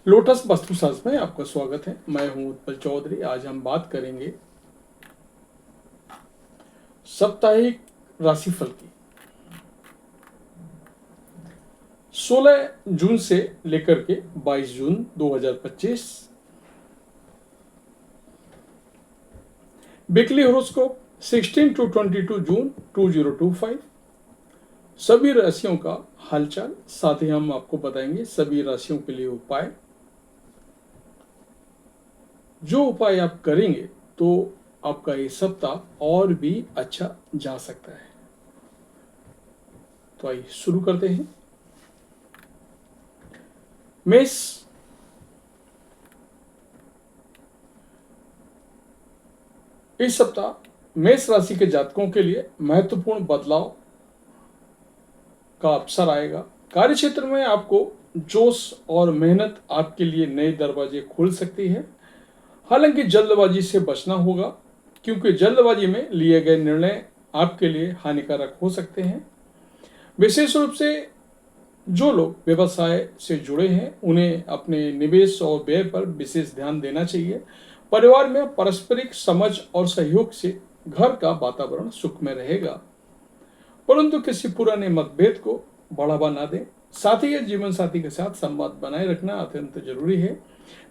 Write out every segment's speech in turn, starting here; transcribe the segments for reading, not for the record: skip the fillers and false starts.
Lotus वास्तुशास्त्र में आपका स्वागत है। मैं हूं उत्पल चौधरी। आज हम बात करेंगे साप्ताहिक राशिफल की। 16 जून से लेकर के 22 जून 2025 वीकली हॉरोस्कोप 16 टू 22 जून 2025 सभी राशियों का हालचाल, साथ ही हम आपको बताएंगे सभी राशियों के लिए उपाय। जो उपाय आप करेंगे तो आपका ये सप्ताह और भी अच्छा जा सकता है। तो आइए शुरू करते हैं। मेष, इस सप्ताह मेष राशि के जातकों के लिए महत्वपूर्ण बदलाव का अवसर आएगा। कार्य क्षेत्र में आपको जोश और मेहनत आपके लिए नए दरवाजे खोल सकती है। हालांकि जल्दबाजी से बचना होगा, क्योंकि जल्दबाजी में लिए गए निर्णय आपके लिए हानिकारक हो सकते हैं। विशेष रूप से जो लोग व्यवसाय से जुड़े हैं उन्हें अपने निवेश और व्यय पर विशेष ध्यान देना चाहिए। परिवार में पारस्परिक समझ और सहयोग से घर का वातावरण सुखमय रहेगा, परंतु किसी पुराने मतभेद को बढ़ावा ना दें। साथ ही जीवन साथी के साथ संवाद बनाए रखना अत्यंत जरूरी है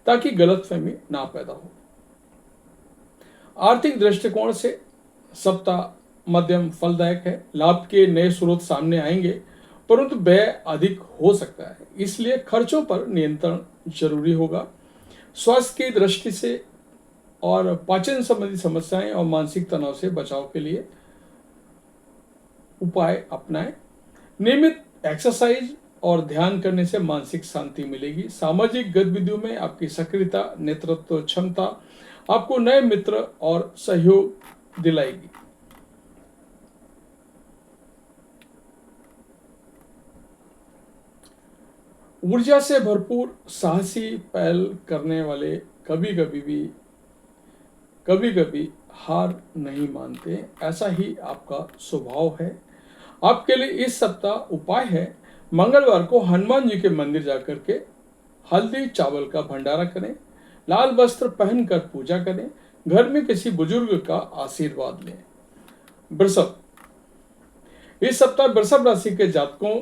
ताकि गलतफहमी ना पैदा हो। आर्थिक दृष्टिकोण से सप्ताह मध्यम फलदायक है। लाभ के नए स्रोत सामने आएंगे, परंतु व्यय अधिक हो सकता है, इसलिए खर्चों पर नियंत्रण जरूरी होगा। स्वास्थ्य की दृष्टि से और पाचन संबंधी समस्याएं और मानसिक तनाव से बचाव के लिए उपाय अपनाएं। नियमित एक्सरसाइज और ध्यान करने से मानसिक शांति मिलेगी। सामाजिक गतिविधियों में आपकी सक्रियता, नेतृत्व क्षमता आपको नए मित्र और सहयोग दिलाएगी। ऊर्जा से भरपूर साहसी पहल करने वाले कभी कभी हार नहीं मानते, ऐसा ही आपका स्वभाव है। आपके लिए इस सप्ताह उपाय है, मंगलवार को हनुमान जी के मंदिर जाकर के हल्दी चावल का भंडारा करें, लाल वस्त्र पहनकर पूजा करें, घर में किसी बुजुर्ग का आशीर्वाद लें। वृषभ, इस सप्ताह वृषभ राशि के जातकों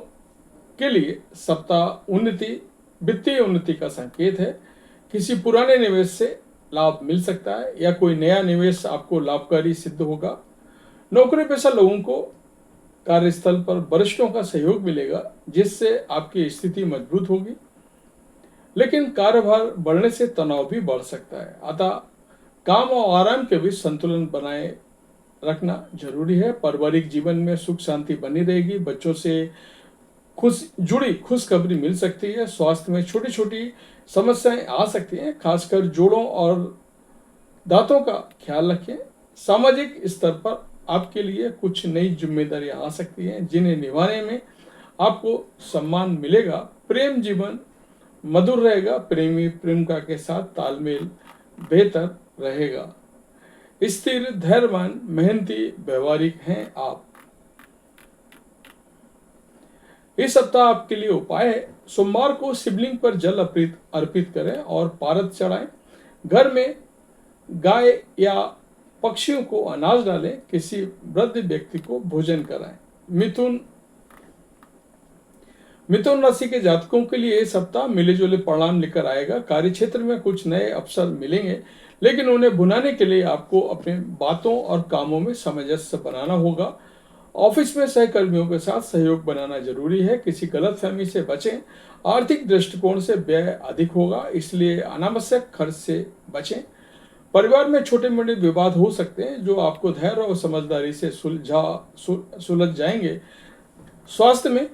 के लिए सप्ताह वित्तीय उन्नति का संकेत है। किसी पुराने निवेश से लाभ मिल सकता है या कोई नया निवेश आपको लाभकारी सिद्ध होगा। नौकरी पेशा लोगों को कार्यस्थल पर वरिष्ठों का सहयोग मिलेगा, जिससे आपकी स्थिति मजबूत होगी, लेकिन कार्यभार बढ़ने से तनाव भी बढ़ सकता है। अतः काम और आराम के बीच संतुलन बनाए रखना जरूरी है। पारिवारिक जीवन में सुख शांति बनी रहेगी। बच्चों से जुड़ी खुशखबरी मिल सकती है। स्वास्थ्य में छोटी छोटी समस्याएं आ सकती हैं, खासकर जोड़ों और दांतों का ख्याल रखें। सामाजिक स्तर पर आपके लिए कुछ नई जिम्मेदारियां आ सकती हैं, जिन्हें निभाने में आपको सम्मान मिलेगा। प्रेम जीवन मधुर रहेगा। प्रेमी प्रेमिका के साथ तालमेल बेहतर रहेगा। स्थिर, धैर्यवान, मेहनती, व्यवहारिक हैं आप। इस सप्ताह आपके लिए उपाय है, सोमवार को शिवलिंग पर जल अर्पित करें और पारद चढ़ाएं। घर में गाय या पक्षियों को अनाज डालें। किसी वृद्ध व्यक्ति को भोजन कराएं। मिथुन राशि के जातकों के लिए यह सप्ताह मिले जुले परिणाम लेकर आएगा। कार्य क्षेत्र में कुछ नए अवसर मिलेंगे, लेकिन उन्हें भुनाने के लिए आपको अपने बातों और कामों में सामंजस्य बनाना होगा। ऑफिस में सहकर्मियों के साथ सहयोग बनाना जरूरी है। किसी गलतफहमी से बचें। आर्थिक दृष्टिकोण से व्यय अधिक होगा, इसलिए अनावश्यक खर्च से बचें। परिवार में छोटे मोटे विवाद हो सकते हैं, जो आपको धैर्य और समझदारी से सुलझ जाएंगे। स्वास्थ्य में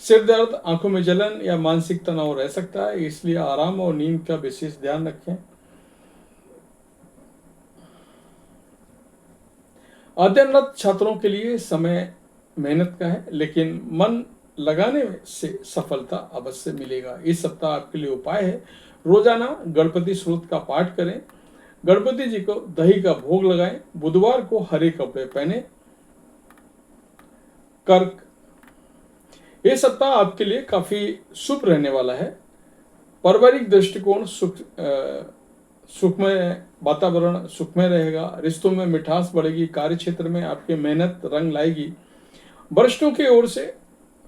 सिर दर्द, आंखों में जलन या मानसिक तनाव रह सकता है, इसलिए आराम और नींद का विशेष ध्यान रखें। अध्ययनरत छात्रों के लिए समय मेहनत का है, लेकिन मन लगाने से सफलता अवश्य मिलेगा। इस सप्ताह आपके लिए उपाय है, रोजाना गणपति स्तोत्र का पाठ करें। गणपति जी को दही का भोग लगाएं। बुधवार को हरे कपड़े पहने। कर्क, ये सप्ताह आपके लिए काफी शुभ रहने वाला है। पारिवारिक दृष्टिकोण सुखमय वातावरण सुखमय रहेगा। रिश्तों में मिठास बढ़ेगी। कार्य क्षेत्र में आपकी मेहनत रंग लाएगी। वरिष्ठों की ओर से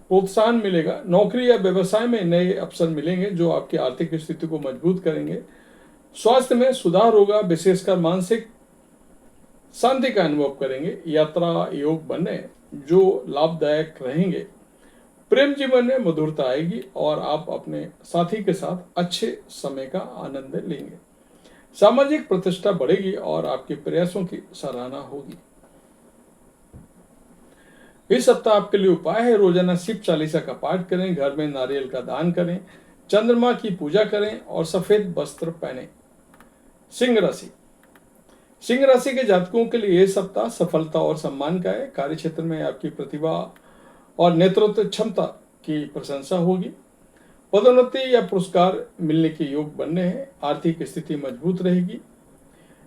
प्रोत्साहन मिलेगा। नौकरी या व्यवसाय में नए अवसर मिलेंगे जो आपकी आर्थिक स्थिति को मजबूत करेंगे। स्वास्थ्य में सुधार होगा। विशेषकर मानसिक शांति का अनुभव करेंगे। यात्रा योग बने जो लाभदायक रहेंगे। प्रेम जीवन में मधुरता आएगी और आप अपने साथी के साथ अच्छे समय का आनंद लेंगे। सामाजिक प्रतिष्ठा बढ़ेगी और आपके प्रयासों की सराहना होगी। इस सप्ताह आपके लिए उपाय है, रोजाना शिव चालीसा का पाठ करें, घर में नारियल का दान करें, चंद्रमा की पूजा करें और सफेद वस्त्र पहने। सिंह राशि। सिंह राशि के जातकों के लिए यह सप्ताह सफलता और सम्मान का है। कार्य क्षेत्र में आपकी प्रतिभा और नेतृत्व क्षमता की प्रशंसा होगी। पदोन्नति या पुरस्कार मिलने के योग बनने हैं। आर्थिक स्थिति मजबूत रहेगी।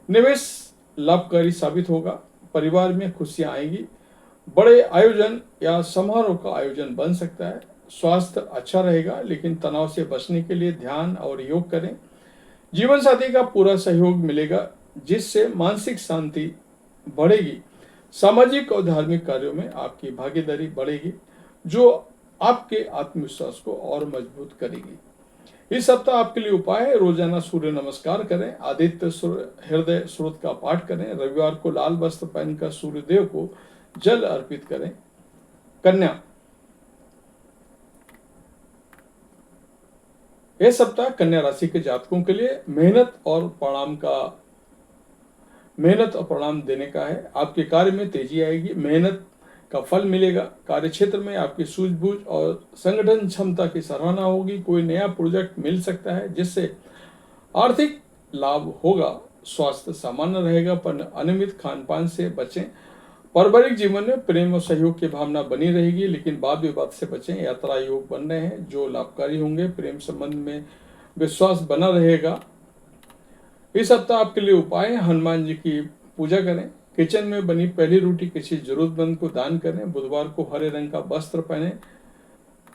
निवेश लाभकारी साबित होगा। परिवार में खुशियां आएंगी। बड़े आयोजन या समारोह का आयोजन बन सकता है। स्वास्थ्य अच्छा रहेगा लेकिन तनाव से बचने के लिए ध्यान और योग करें। जीवन साथी का पूरा सहयोग मिलेगा जिससे मानसिक शांति बढ़ेगी। सामाजिक और धार्मिक कार्यों में आपकी भागीदारी बढ़ेगी जो आपके आत्मविश्वास को और मजबूत करेगी। इस सप्ताह आपके लिए उपाय है, रोजाना सूर्य नमस्कार करें, आदित्य हृदय स्रोत का पाठ करें, रविवार को लाल वस्त्र पहनकर सूर्य देव को जल अर्पित करें। कन्या। यह सप्ताह कन्या राशि के जातकों के लिए मेहनत और परिणाम देने का है। आपके कार्य में तेजी आएगी। मेहनत का फल मिलेगा। कार्य क्षेत्र में आपकी सूझबूझ और संगठन क्षमता की सराहना होगी। कोई नया प्रोजेक्ट मिल सकता है जिससे आर्थिक लाभ होगा। स्वास्थ्य सामान्य रहेगा पर अनियमित खान पान से बचें। पारिवारिक जीवन में प्रेम और सहयोग की भावना बनी रहेगी लेकिन वाद विवाद से बचें। यात्रा योग बन रहे हैं जो लाभकारी होंगे। प्रेम संबंध में विश्वास बना रहेगा। इस सप्ताह आपके लिए उपाय है, हनुमान जी की पूजा करें, किचन में बनी पहली रोटी किसी जरूरतमंद को दान करें, बुधवार को हरे रंग का वस्त्र पहने।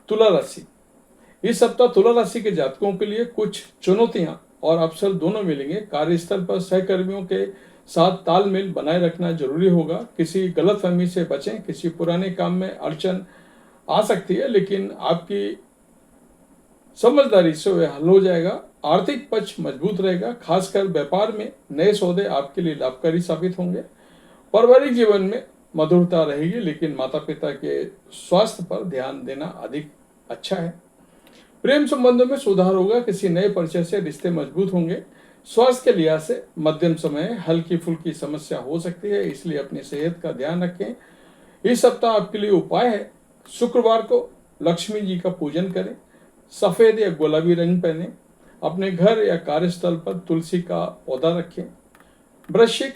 तुला राशि। इस सप्ताह तुला राशि के जातकों के लिए कुछ चुनौतियां और अवसर दोनों मिलेंगे। कार्यस्थल पर सहकर्मियों के साथ तालमेल बनाए रखना जरूरी होगा। किसी गलतफहमी से बचें। किसी पुराने काम में अड़चन आ सकती है लेकिन आपकी समझदारी से वह हल हो जाएगा। आर्थिक पक्ष मजबूत रहेगा। खासकर व्यापार में नए सौदे आपके लिए लाभकारी साबित होंगे। पारिवारिक जीवन में मधुरता रहेगी लेकिन माता पिता के स्वास्थ्य पर ध्यान देना अधिक अच्छा है। प्रेम संबंधों में सुधार होगा। किसी नए परिचय से रिश्ते मजबूत होंगे। स्वास्थ्य के लिहाज से मध्यम समय हल्की फुल्की समस्या हो सकती है इसलिए अपनी सेहत का ध्यान रखें। इस सप्ताह आपके लिए उपाय है, शुक्रवार को लक्ष्मी जी का पूजन करें, सफेद या गुलाबी रंग पहने, अपने घर या कार्यस्थल पर तुलसी का पौधा रखें। वृश्चिक।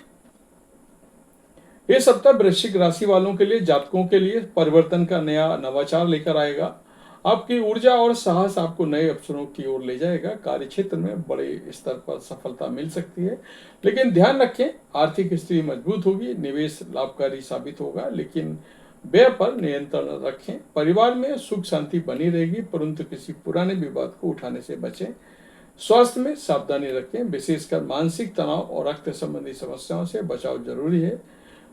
यह सप्ताह वृश्चिक राशि वालों के लिए जातकों के लिए परिवर्तन का नया नवाचार लेकर आएगा। आपकी ऊर्जा और साहस आपको नए अवसरों की ओर ले जाएगा। कार्य क्षेत्र में बड़े स्तर पर सफलता मिल सकती है लेकिन ध्यान रखें आर्थिक स्थिति मजबूत होगी। निवेश लाभकारी साबित होगा लेकिन व्यय पर नियंत्रण रखें। परिवार में सुख शांति बनी रहेगी परंतु किसी पुराने विवाद को उठाने से बचें। स्वास्थ्य में सावधानी रखें। विशेषकर मानसिक तनाव और रक्त संबंधी समस्याओं से बचाव जरूरी है।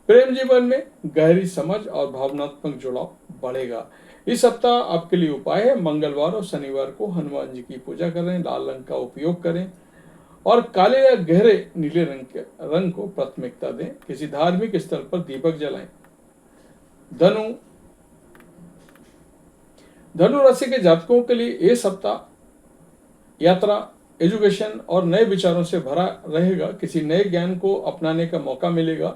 प्रेम जीवन में गहरी समझ और भावनात्मक जुड़ाव बढ़ेगा। इस सप्ताह आपके लिए उपाय है, मंगलवार और शनिवार को हनुमान जी की पूजा करें, लाल रंग का उपयोग करें और काले या गहरे नीले रंग को प्राथमिकता दें। किसी धार्मिक स्थल पर दीपक जलाएं। धनु राशि के जातकों के लिए यह सप्ताह यात्रा, एजुकेशन और नए विचारों से भरा रहेगा। किसी नए ज्ञान को अपनाने का मौका मिलेगा।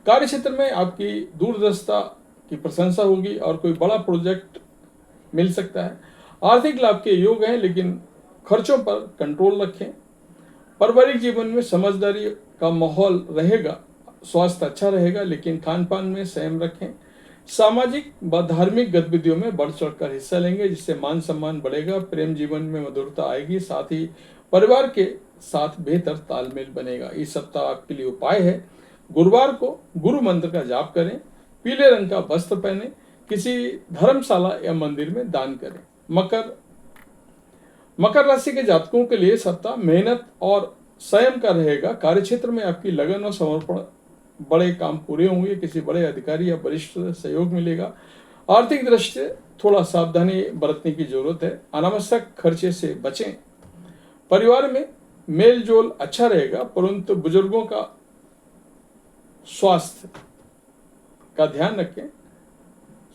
कार्य क्षेत्र में आपकी दूरदर्शिता की प्रशंसा होगी और कोई बड़ा प्रोजेक्ट मिल सकता है। आर्थिक लाभ के योग हैं लेकिन खर्चों पर कंट्रोल रखें। पारिवारिक जीवन में समझदारी का माहौल रहेगा। स्वास्थ्य अच्छा रहेगा लेकिन खान पान में संयम रखें। सामाजिक व धार्मिक गतिविधियों में बढ़ चढ़कर हिस्सा लेंगे जिससे मान सम्मान बढ़ेगा। प्रेम जीवन में मधुरता आएगी। साथ ही परिवार के साथ बेहतर तालमेल बनेगा। इस सप्ताह आपके लिए उपाय है, गुरुवार को गुरु मंत्र का जाप करें, पीले रंग का वस्त्र मकर राशि के जातकों के लिए सप्ताह मेहनत और संयम का रहेगा। कार्यक्षेत्र में आपकी लगन और समर्पण, बड़े काम पूरे होंगे। किसी बड़े अधिकारी या वरिष्ठ से सहयोग मिलेगा। आर्थिक दृष्टि से थोड़ा सावधानी बरतने की जरूरत है। अनावश्यक खर्चे से बचें। परिवार में मेल जोल अच्छा रहेगा, परंतु बुजुर्गों का स्वास्थ्य का ध्यान रखें।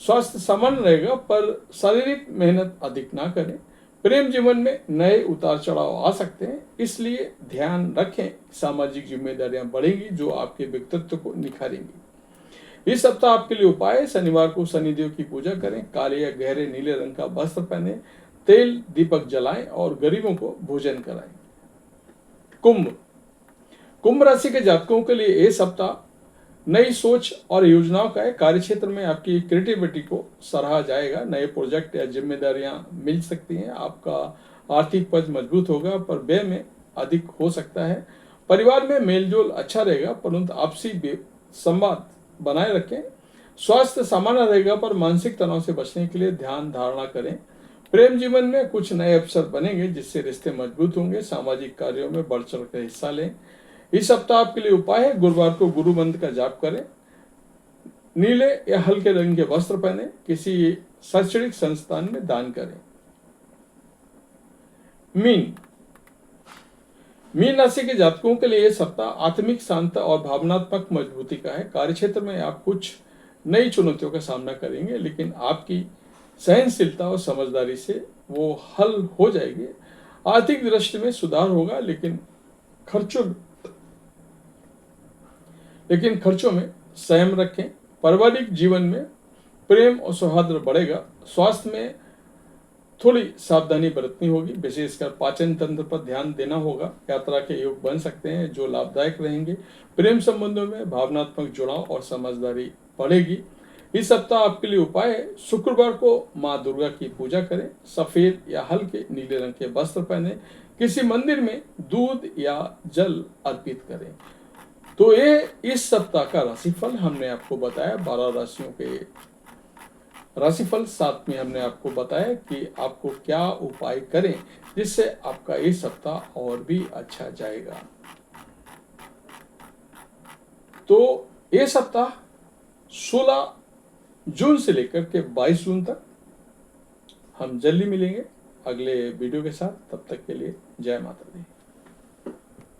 स्वास्थ्य सामान्य रहेगा, पर शारीरिक मेहनत अधिक ना करें। प्रेम जीवन में नए उतार चढ़ाव आ सकते हैं, इसलिए ध्यान रखें। सामाजिक जिम्मेदारियां बढ़ेंगी जो आपके व्यक्तित्व को निखारेंगी। इस सप्ताह आपके लिए उपाय है, शनिवार को शनिदेव की पूजा करें, काले या गहरे नीले रंग का वस्त्र पहने, तेल दीपक जलाएं और गरीबों को भोजन कराएं। कुंभ राशि के जातकों के लिए यह सप्ताह नई सोच और योजनाओं का है। कार्यक्षेत्र में आपकी क्रिएटिविटी को सराहा जाएगा। नए प्रोजेक्ट या जिम्मेदारियां मिल सकती हैं। आपका आर्थिक पक्ष मजबूत होगा, पर व्यय में अधिक हो सकता है। परिवार में मेलजोल अच्छा रहेगा, परंतु आपसी संवाद बनाए रखें। स्वास्थ्य सामान्य रहेगा, पर मानसिक तनाव से बचने के लिए ध्यान धारणा करें। प्रेम जीवन में कुछ नए अवसर बनेंगे, जिससे रिश्ते मजबूत होंगे। सामाजिक कार्यों में बढ़ चढ़ कर हिस्सा लें। इस सप्ताह आपके लिए उपाय है, गुरुवार को गुरु मंत्र का जाप करें, नीले या हल्के रंग के वस्त्र पहने, किसी शैक्षणिक संस्थान में दान करें। मीन राशि के जातकों के लिए यह सप्ताह आत्मिक शांति और भावनात्मक मजबूती का है। कार्यक्षेत्र में आप कुछ नई चुनौतियों का सामना करेंगे, लेकिन आपकी सहनशीलता और समझदारी से वो हल हो जाएगी। आर्थिक दृष्टि में सुधार होगा, लेकिन खर्चों में संयम रखें। पारिवारिक जीवन में प्रेम और सौहार्द बढ़ेगा। स्वास्थ्य में थोड़ी सावधानी बरतनी होगी, विशेषकर पाचन तंत्र पर ध्यान देना होगा। यात्रा के योग बन सकते हैं जो लाभदायक रहेंगे। प्रेम संबंधों में भावनात्मक जुड़ाव और समझदारी बढ़ेगी। इस सप्ताह आपके लिए उपाय है, शुक्रवार को माँ दुर्गा की पूजा करें, सफेद या हल्के नीले रंग के वस्त्र पहने, किसी मंदिर में दूध या जल अर्पित करें। तो ये इस सप्ताह का राशिफल हमने आपको बताया। 12 राशियों के राशिफल, साथ में हमने आपको बताया कि आपको क्या उपाय करें जिससे आपका ये सप्ताह और भी अच्छा जाएगा। तो ये सप्ताह 16 जून से लेकर के 22 जून तक। हम जल्दी मिलेंगे अगले वीडियो के साथ। तब तक के लिए जय माता दी।